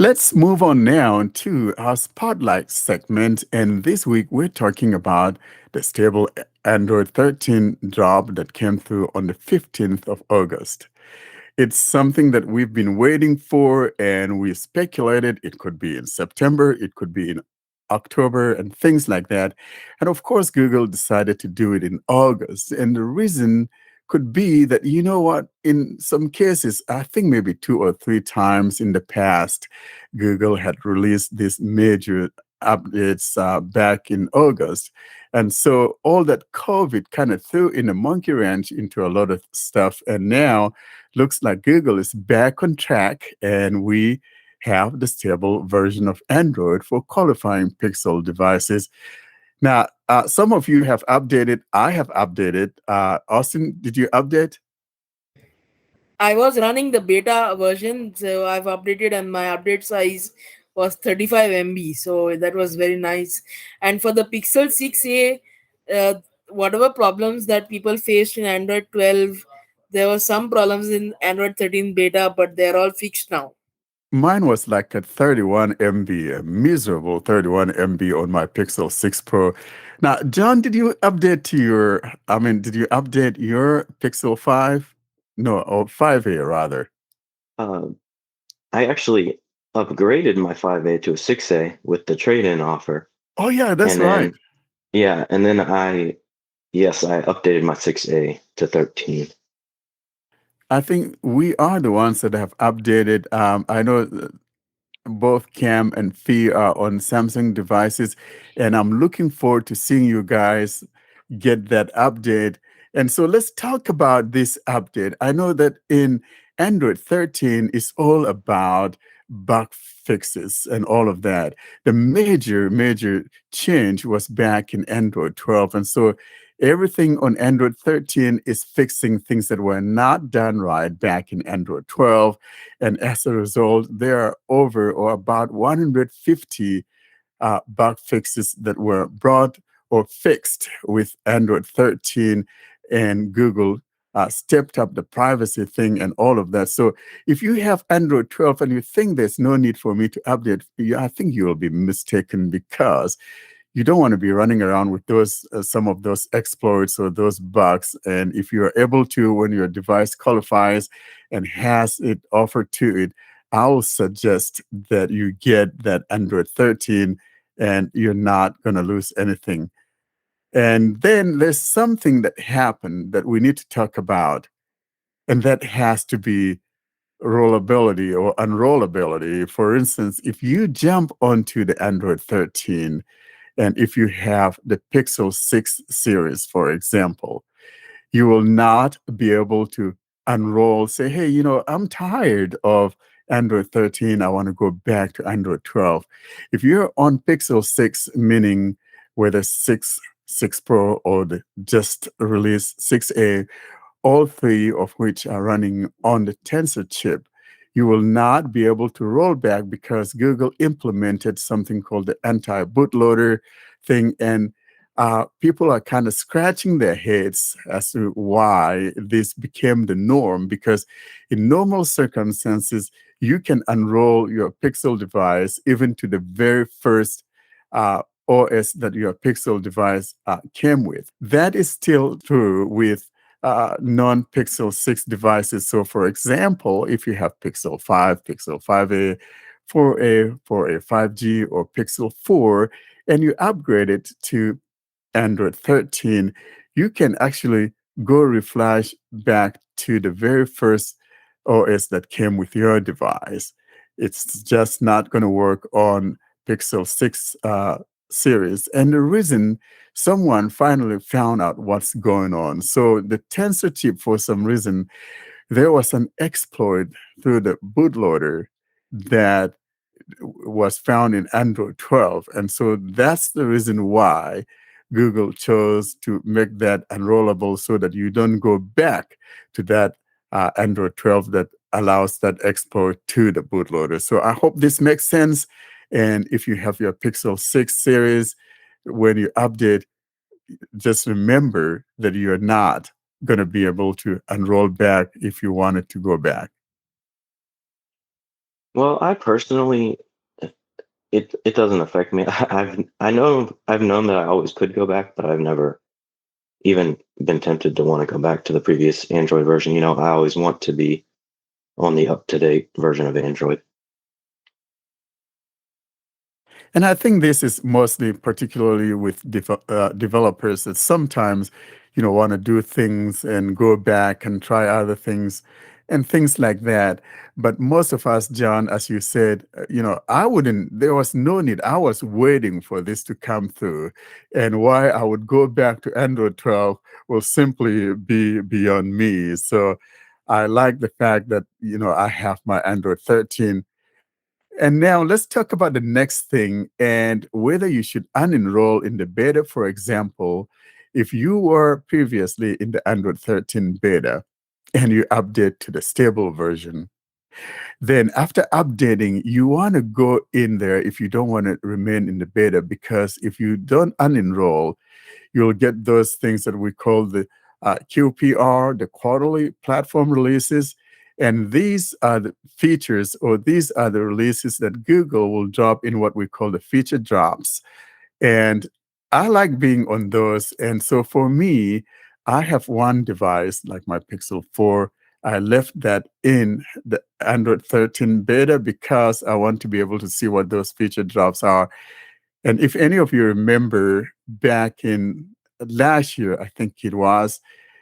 Let's move on now to our spotlight segment. And this week we're talking about the stable Android 13 drop that came through on the 15th of August. It's something that we've been waiting for, and we speculated it could be in September, it could be in October, and things like that. And of course, Google decided to do it in August. And the reason could be that, you know what, in some cases, I think maybe two or three times in the past, Google had released these major updates back in August. And so all that COVID kind of threw in a monkey wrench into a lot of stuff. And now looks like Google is back on track, and we have the stable version of Android for qualifying Pixel devices. Now, some of you have updated. I have updated. Austin, did you update? I was running the beta version, so I've updated, and my update size was 35 MB. So that was very nice. And for the Pixel 6a, whatever problems that people faced in Android 12, there were some problems in Android 13 beta, but they're all fixed now. Mine was like a 31 MB, a miserable 31 MB on my Pixel 6 Pro. Now, John, did you update to your, did you update your Pixel 5? No, or 5A rather. Um, I actually upgraded my 5A to a 6A with the trade-in offer. Oh, yeah, that's And right. then, yeah, and then yes, I updated my 6A to 13. I think we are the ones that have updated. I know both Cam and Fee are on Samsung devices, and I'm looking forward to seeing you guys get that update. And so let's talk about this update. I know that in Android 13 is all about bug fixes and all of that. The major change was back in Android 12. And so everything on Android 13 is fixing things that were not done right back in Android 12. And as a result, there are over or about 150 bug fixes that were brought or fixed with Android 13, and Google stepped up the privacy thing and all of that. So if you have Android 12 and you think there's no need for me to update, I think you will be mistaken, because you don't want to be running around with those some of those exploits or those bugs. And if you are able to, when your device qualifies and has it offered to it, I will suggest that you get that Android 13, and you're not going to lose anything. And then there's something that happened that we need to talk about, and that has to be rollability or unrollability. For instance, if you jump onto the Android 13, and if you have the Pixel 6 series, for example, you will not be able to unroll, say, hey, I'm tired of Android 13. I want to go back to Android 12. If you're on Pixel 6, meaning whether 6, 6 Pro, or the just released 6A, all three of which are running on the Tensor chip, you will not be able to roll back because Google implemented something called the anti-bootloader thing. And people are kind of scratching their heads as to why this became the norm, because in normal circumstances, you can unroll your Pixel device even to the very first OS that your Pixel device came with. That is still true with non-Pixel 6 devices. So, for example, if you have Pixel 5, Pixel 5a, 4a, 4a 5G, or Pixel 4, and you upgrade it to Android 13, you can actually go reflash back to the very first OS that came with your device. It's just not going to work on Pixel 6 series. And the reason, someone finally found out what's going on. So the Tensor chip, for some reason, there was an exploit through the bootloader that was found in Android 12. And so that's the reason why Google chose to make that unrollable, so that you don't go back to that Android 12 that allows that exploit to the bootloader. So I hope this makes sense. And if you have your Pixel 6 series, when you update, just remember that you're not going to be able to unroll back if you wanted to go back. Well, I personally, it doesn't affect me. I've known that I always could go back, but I've never even been tempted to want to go back to the previous Android version. I always want to be on the up to date version of Android. And I think this is mostly, particularly with developers, that sometimes, want to do things and go back and try other things and things like that. But most of us, John, as you said, I wouldn't, there was no need. I was waiting for this to come through. And why I would go back to Android 12 will simply be beyond me. So I like the fact that, I have my Android 13. And now let's talk about the next thing and whether you should unenroll in the beta. For example, if you were previously in the Android 13 beta and you update to the stable version, then after updating, you want to go in there if you don't want to remain in the beta, because if you don't unenroll, you'll get those things that we call the QPR, the quarterly platform releases. And these are the features, or these are the releases that Google will drop in what we call the feature drops. And I like being on those. And so for me, I have one device like my Pixel 4. I left that in the Android 13 beta because I want to be able to see what those feature drops are. And if any of you remember back in last year, I think it was,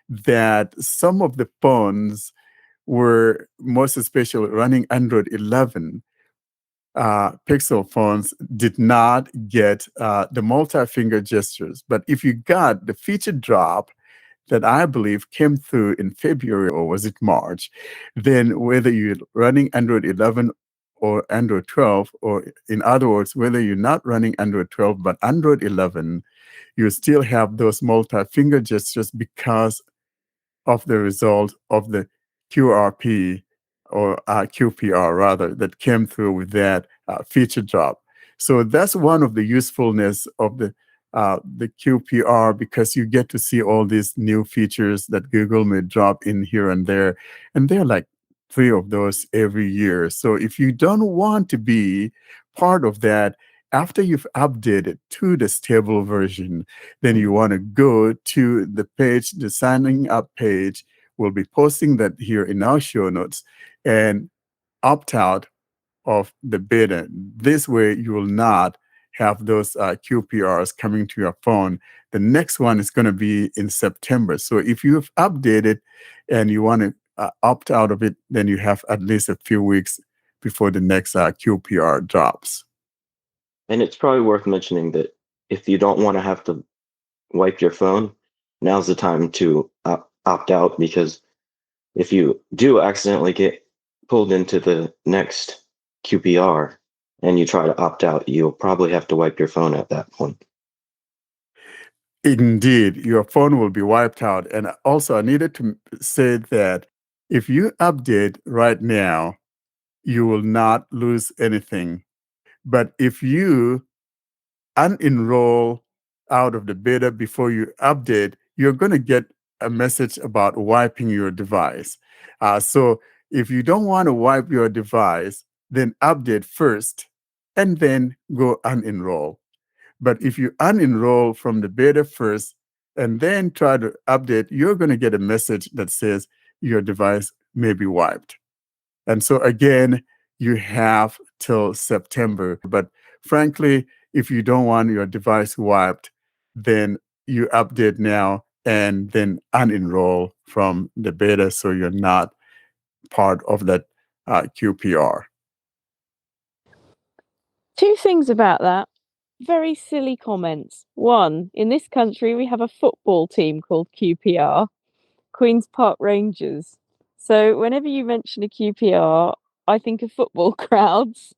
that some of the phones were, most especially running Android 11, Pixel phones did not get the multi-finger gestures. But if you got the feature drop that I believe came through in February, or was it March, then whether you're running Android 11 or Android 12, or in other words, whether you're not running Android 12 but Android 11, you still have those multi-finger gestures because of the result of the QRP, or QPR rather, that came through with that feature drop. So that's one of the usefulness of the QPR, because you get to see all these new features that Google may drop in here and there, and they're like 3 of those every year. So if you don't want to be part of that after you've updated to the stable version, then you want to go to the page, the signing up page. We'll be posting that here in our show notes, and opt out of the beta. This way, you will not have those QPRs coming to your phone. The next one is going to be in September. So if you've updated and you want to opt out of it, then you have at least a few weeks before the next QPR drops. And it's probably worth mentioning that if you don't want to have to wipe your phone, now's the time to opt out, because if you do accidentally get pulled into the next QPR and you try to opt out, you'll probably have to wipe your phone at that point. Indeed, your phone will be wiped out. And also, I needed to say that if you update right now, you will not lose anything. But if you unenroll out of the beta before you update, you're going to get a message about wiping your device. So if you don't want to wipe your device, then update first and then go unenroll. But if you unenroll from the beta first and then try to update, you're going to get a message that says your device may be wiped. And so again, you have till September. But frankly, if you don't want your device wiped, then you update now and then unenroll from the beta so you're not part of that QPR. Two things about that. Very silly comments. One, in this country, we have a football team called QPR, Queen's Park Rangers. So whenever you mention a QPR, I think of football crowds.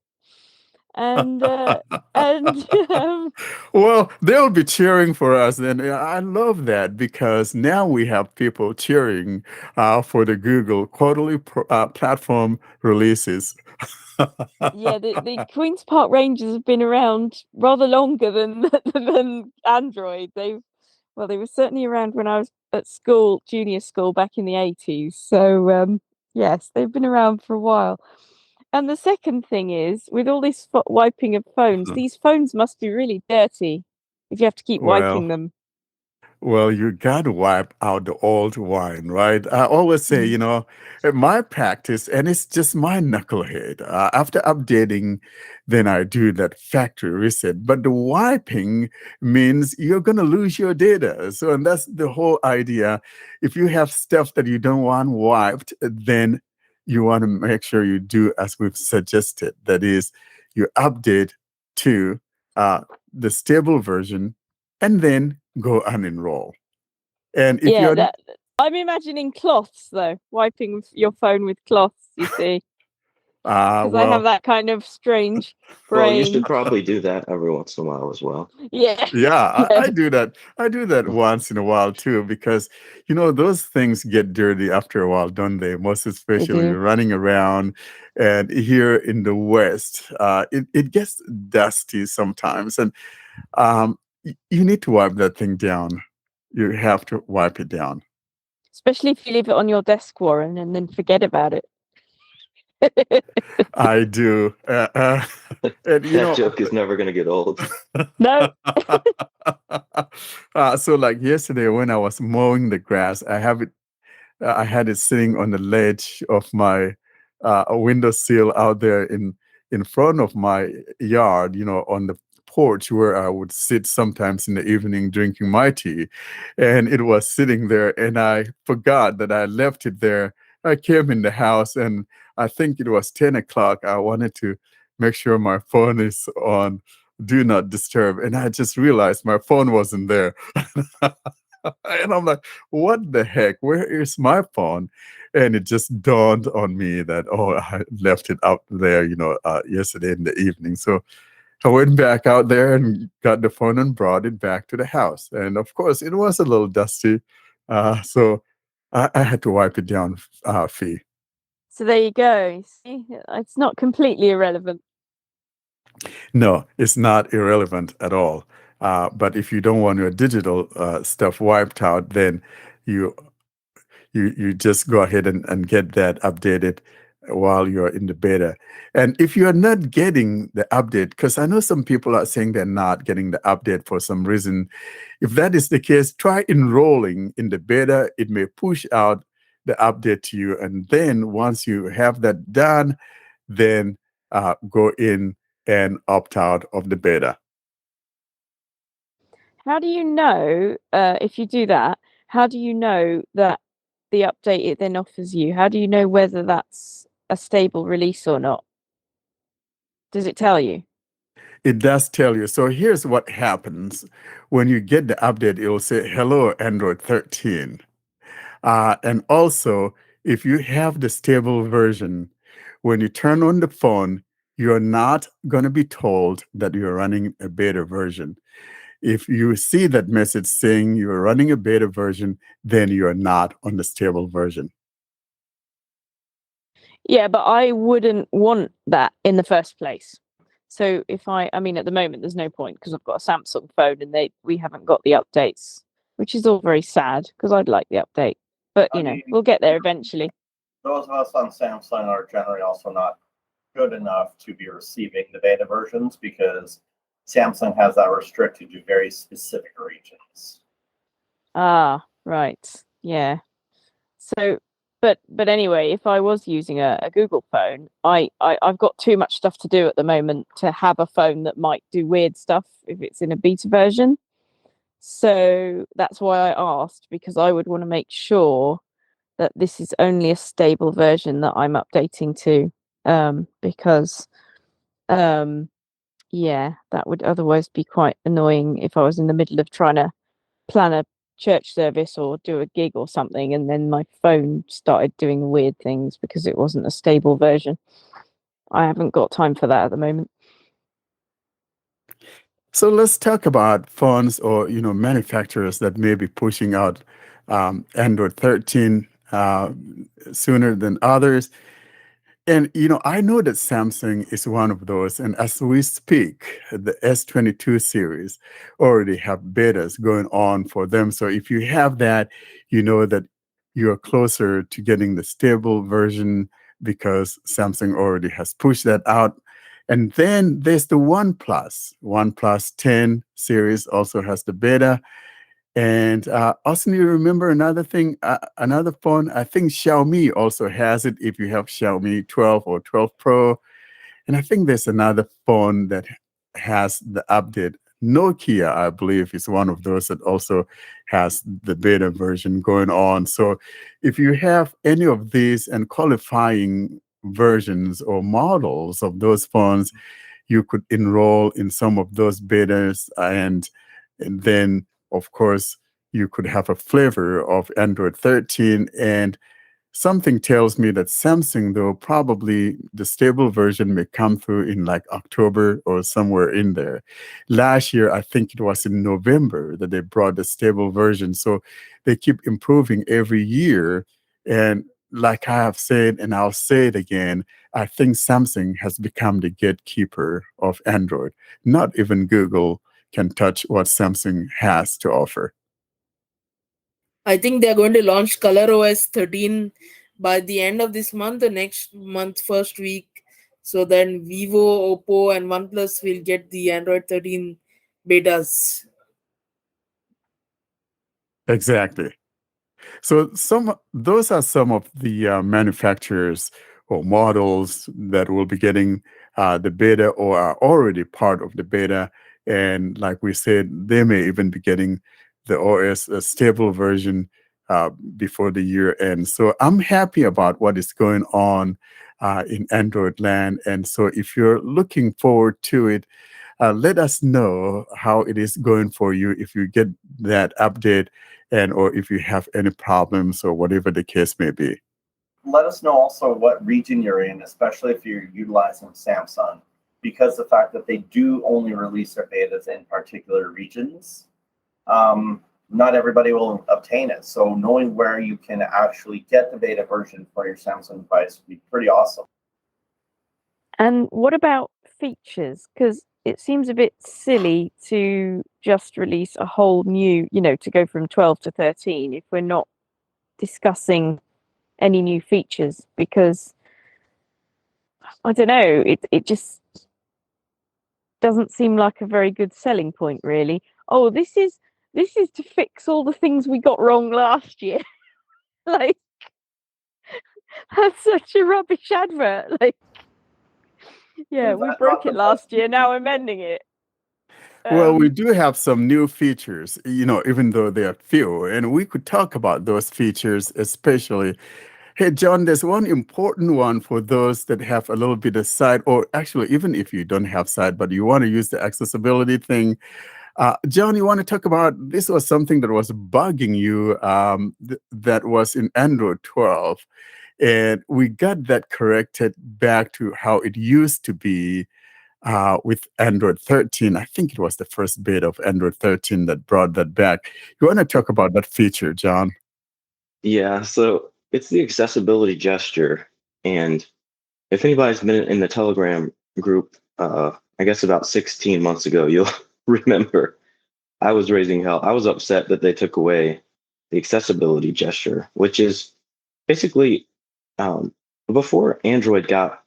And Well, they'll be cheering for us, and I love that, because now we have people cheering for the Google quarterly platform releases. yeah, the Queen's Park Rangers have been around rather longer than than Android. They were certainly around when I was at school, junior school, back in the 80s. So yes, they've been around for a while. And the second thing is, with all this wiping of phones, these phones must be really dirty if you have to keep wiping them. Well, you got to wipe out the old wine, right? I always say, Mm. my practice, and it's just my knucklehead. After updating, then I do that factory reset. But the wiping means you're going to lose your data. So, and that's the whole idea. If you have stuff that you don't want wiped, then you want to make sure you do as we've suggested. That is, you update to the stable version and then go unenroll. And if Yeah, you're I'm imagining cloths though, wiping your phone with cloths, you see, because I have that kind of strange Well, you should brain. probably do that every once in a while as well. Yeah. yeah, I do that. I do that once in a while too, because those things get dirty after a while, don't they? Most especially do. running around, and here in the West, it gets dusty sometimes, and you need to wipe that thing down. You have to wipe it down. Especially if you leave it on your desk, Warren, and then forget about it. I do. And That joke is never going to get old. No. So like yesterday when I was mowing the grass, I had it sitting on the ledge of my windowsill out there in front of my yard, on the porch where I would sit sometimes in the evening drinking my tea. And it was sitting there, and I forgot that I left it there. I came in the house, and I think it was 10 o'clock. I wanted to make sure my phone is on do not disturb. And I just realized my phone wasn't there. And I'm like, what the heck? Where is my phone? And it just dawned on me that, I left it out there, yesterday in the evening. So I went back out there and got the phone and brought it back to the house. And of course, it was a little dusty. So I had to wipe it down, Fee. So there you go. See, it's not completely irrelevant. No, it's not irrelevant at all. But if you don't want your digital stuff wiped out, then you just go ahead and get that updated while you're in the beta. And if you're not getting the update, because I know some people are saying they're not getting the update for some reason, if that is the case, try enrolling in the beta. It may push out the update to you. And then once you have that done, then go in and opt out of the beta. How do you know, if you do that, how do you know that the update it then offers you, how do you know whether that's a stable release or not? Does it tell you? It does tell you. So here's what happens. When you get the update, it will say, hello, Android 13. And also, if you have the stable version, when you turn on the phone, you're not going to be told that you're running a beta version. If you see that message saying you're running a beta version, then you're not on the stable version. Yeah, but I wouldn't want that in the first place. So if I mean, at the moment, there's no point because I've got a Samsung phone and we haven't got the updates, which is all very sad because I'd like the update. But, we'll get there eventually. Those of us on Samsung are generally also not good enough to be receiving the beta versions because Samsung has that restricted to very specific regions. Ah, right. Yeah. So, but anyway, if I was using a Google phone, I've got too much stuff to do at the moment to have a phone that might do weird stuff if it's in a beta version. So that's why I asked, because I would want to make sure that this is only a stable version that I'm updating to, because yeah, that would otherwise be quite annoying if I was in the middle of trying to plan a church service or do a gig or something, and then my phone started doing weird things because it wasn't a stable version. I haven't got time for that at the moment. So let's talk about phones or manufacturers that may be pushing out Android 13 sooner than others. And I know that Samsung is one of those. And as we speak, the S22 series already have betas going on for them. So if you have that, you know that you're closer to getting the stable version because Samsung already has pushed that out. And then there's the OnePlus 10 series also has the beta. And Austin, you remember another thing, another phone? I think Xiaomi also has it if you have Xiaomi 12 or 12 Pro. And I think there's another phone that has the update. Nokia, I believe, is one of those that also has the beta version going on. So if you have any of these and qualifying versions or models of those phones, you could enroll in some of those betas, and then, of course, you could have a flavor of Android 13. And something tells me that Samsung, though, probably the stable version may come through in like October or somewhere in there. Last year, I think it was in November that they brought the stable version. So they keep improving every year. And like I have said, and I'll say it again, I think Samsung has become the gatekeeper of Android. Not even Google can touch what Samsung has to offer. I think they're going to launch ColorOS 13 by the end of this month or next month, first week. So then Vivo, Oppo, and OnePlus will get the Android 13 betas. Exactly. So those are some of the manufacturers or models that will be getting the beta or are already part of the beta. And like we said, they may even be getting the OS a stable version before the year ends. So I'm happy about what is going on in Android land. And so if you're looking forward to it, let us know how it is going for you if you get that update, and or if you have any problems or whatever the case may be. Let us know also what region you're in, especially if you're utilizing Samsung, because the fact that they do only release their betas in particular regions, not everybody will obtain it. So knowing where you can actually get the beta version for your Samsung device would be pretty awesome. And what about features? Because it seems a bit silly to just release a whole new, to go from 12 to 13 if we're not discussing any new features, because I don't know, it just doesn't seem like a very good selling point, really. Oh, this is to fix all the things we got wrong last year. Like, that's such a rubbish advert. Like, yeah, we broke it last year, now we're mending it. Well, we do have some new features, even though they are few, and we could talk about those features, especially. Hey, John, there's one important one for those that have a little bit of sight, or actually, even if you don't have sight, but you want to use the accessibility thing. John, you want to talk about, this was something that was bugging you that was in Android 12. And we got that corrected back to how it used to be with Android 13. I think it was the first beta of Android 13 that brought that back. You want to talk about that feature, John? Yeah, so it's the accessibility gesture. And if anybody's been in the Telegram group, I guess about 16 months ago, you'll remember I was raising hell. I was upset that they took away the accessibility gesture, which is basically before Android got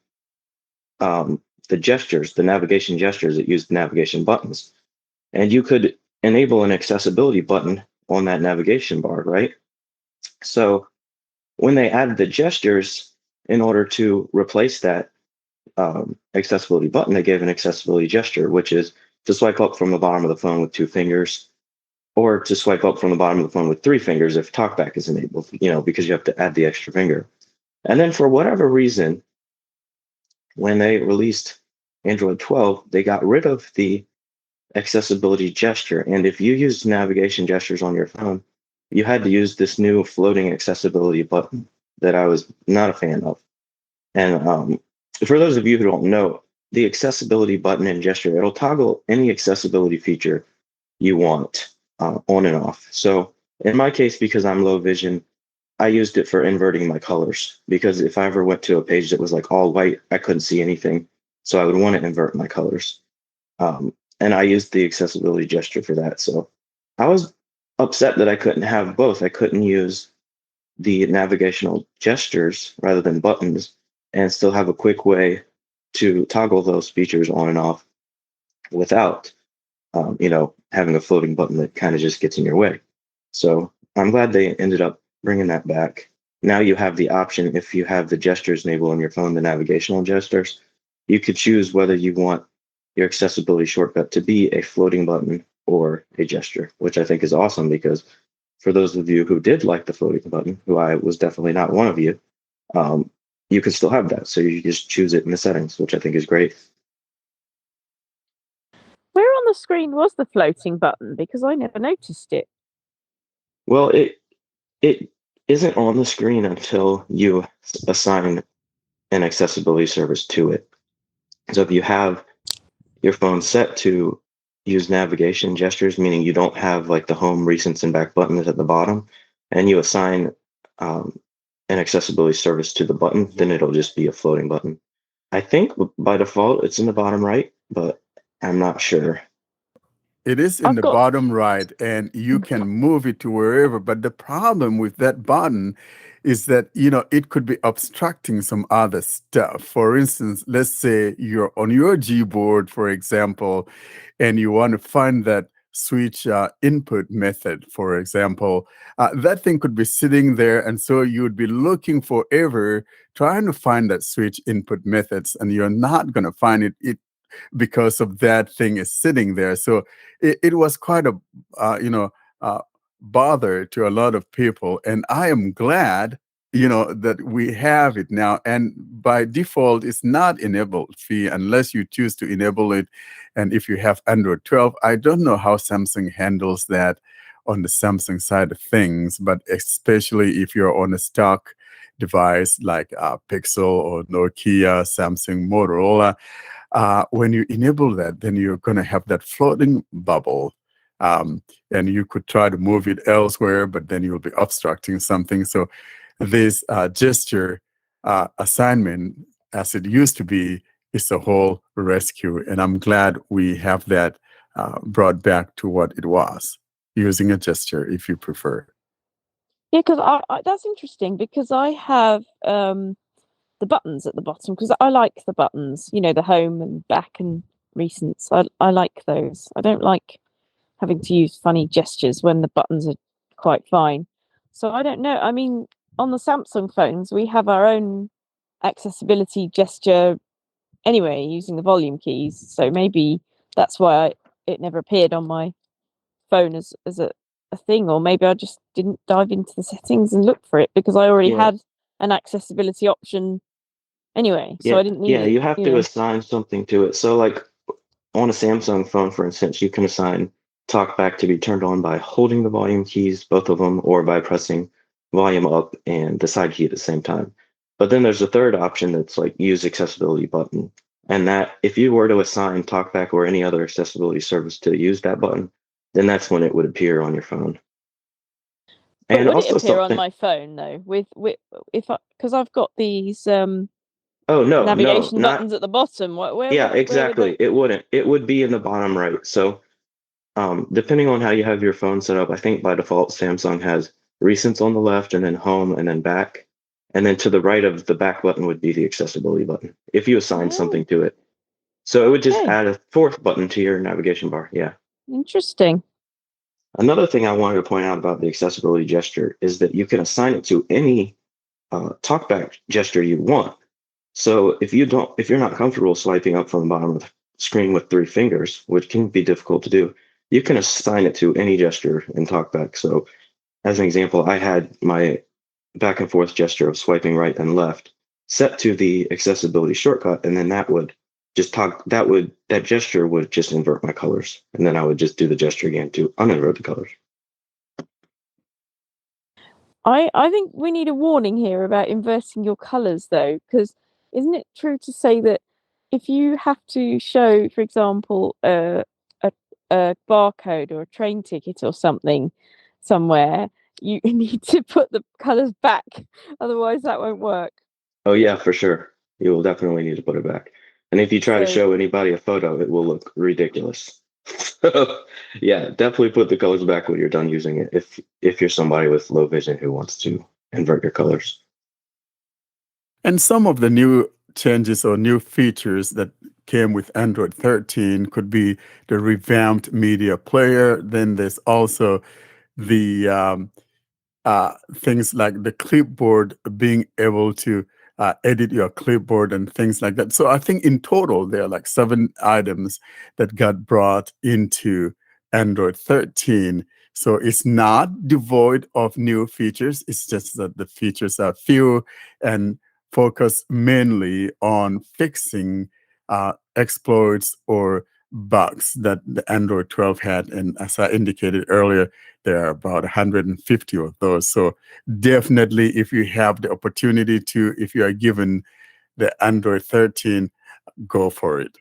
the gestures, the navigation gestures, it used navigation buttons. And you could enable an accessibility button on that navigation bar, right? So when they added the gestures, in order to replace that accessibility button, they gave an accessibility gesture, which is to swipe up from the bottom of the phone with 2 fingers, or to swipe up from the bottom of the phone with 3 fingers if TalkBack is enabled, because you have to add the extra finger. And then for whatever reason, when they released Android 12, they got rid of the accessibility gesture. And if you used navigation gestures on your phone, you had to use this new floating accessibility button that I was not a fan of. And for those of you who don't know, the accessibility button and gesture, it'll toggle any accessibility feature you want on and off. So in my case, because I'm low vision, I used it for inverting my colors, because if I ever went to a page that was like all white, I couldn't see anything. So I would want to invert my colors. And I used the accessibility gesture for that. So I was upset that I couldn't have both. I couldn't use the navigational gestures rather than buttons and still have a quick way to toggle those features on and off without, having a floating button that kind of just gets in your way. So I'm glad they ended up bringing that back. Now you have the option, if you have the gestures enabled on your phone, the navigational gestures, you could choose whether you want your accessibility shortcut to be a floating button or a gesture, which I think is awesome because for those of you who did like the floating button, who I was definitely not one of you, you can still have that. So you just choose it in the settings, which I think is great. Where on the screen was the floating button? Because I never noticed it. Well, it isn't on the screen until you assign an accessibility service to it. So if you have your phone set to use navigation gestures, meaning you don't have like the home, recents, and back buttons at the bottom, and you assign an accessibility service to the button, then it'll just be a floating button. I think by default it's in the bottom right, but I'm not sure. It is in I've the got- bottom right, and you can move it to wherever. But the problem with that button is that, it could be obstructing some other stuff. For instance, let's say you're on your Gboard, for example, and you want to find that switch input method, for example. That thing could be sitting there, and so you would be looking forever trying to find that switch input methods, and you're not going to find it because of that thing is sitting there. So it was quite a bother to a lot of people, and I am glad that we have it now. And by default, it's not enabled fee unless you choose to enable it. And if you have Android 12, I don't know how Samsung handles that on the Samsung side of things, but especially if you're on a stock device like Pixel or Nokia, Samsung, Motorola, when you enable that, then you're going to have that floating bubble. And you could try to move it elsewhere, but then you'll be obstructing something. So this gesture assignment, as it used to be, is a whole rescue. And I'm glad we have that brought back to what it was, using a gesture if you prefer. Yeah, because that's interesting because I have the buttons at the bottom because I like the buttons, the home and back and recents. I like those. I don't like having to use funny gestures when the buttons are quite fine. So I don't know. I mean, on the Samsung phones, we have our own accessibility gesture anyway, using the volume keys. So maybe that's why it never appeared on my phone as a thing, or maybe I just didn't dive into the settings and look for it because I already had an accessibility option anyway, so I didn't need it. You have to assign something to it. So like on a Samsung phone, for instance, you can assign TalkBack to be turned on by holding the volume keys, both of them, or by pressing volume up and the side key at the same time. But then there's a third option that's like use accessibility button. And that if you were to assign TalkBack or any other accessibility service to use that button, then that's when it would appear on your phone. But And would also it appear on something, my phone though? With because I've got these not navigation buttons at the bottom. yeah, Where exactly. would It wouldn't. It would be in the bottom right. So depending on how you have your phone set up, I think by default Samsung has recents on the left and then home and then back. And then to the right of the back button would be the accessibility button if you assign something to it. So it would just Okay. add a fourth button to your navigation bar. Yeah. Interesting. Another thing I wanted to point out about the accessibility gesture is that you can assign it to any talkback gesture you want. So if you're not comfortable swiping up from the bottom of the screen with 3 fingers, which can be difficult to do, you can assign it to any gesture in TalkBack. So as an example, I had my back and forth gesture of swiping right and left set to the accessibility shortcut, and then that gesture would just invert my colors, and then I would just do the gesture again to uninvert the colors. I think we need a warning here about inverting your colors though, because isn't it true to say that if you have to show, for example, a barcode or a train ticket or something somewhere, you need to put the colors back, otherwise that won't work. Oh yeah, for sure. You will definitely need to put it back. And if you try to So- show anybody a photo, it will look ridiculous. So yeah, definitely put the colors back when you're done using it. If you're somebody with low vision who wants to invert your colors. And some of the new changes or new features that came with Android 13 could be the revamped media player. Then there's also the things like the clipboard, being able to edit your clipboard and things like that. So I think in total, there are like 7 items that got brought into Android 13. So it's not devoid of new features. It's just that the features are few and focus mainly on fixing exploits or bugs that the Android 12 had. And as I indicated earlier, there are about 150 of those. So definitely, if you have the opportunity to, if you are given the Android 13, go for it.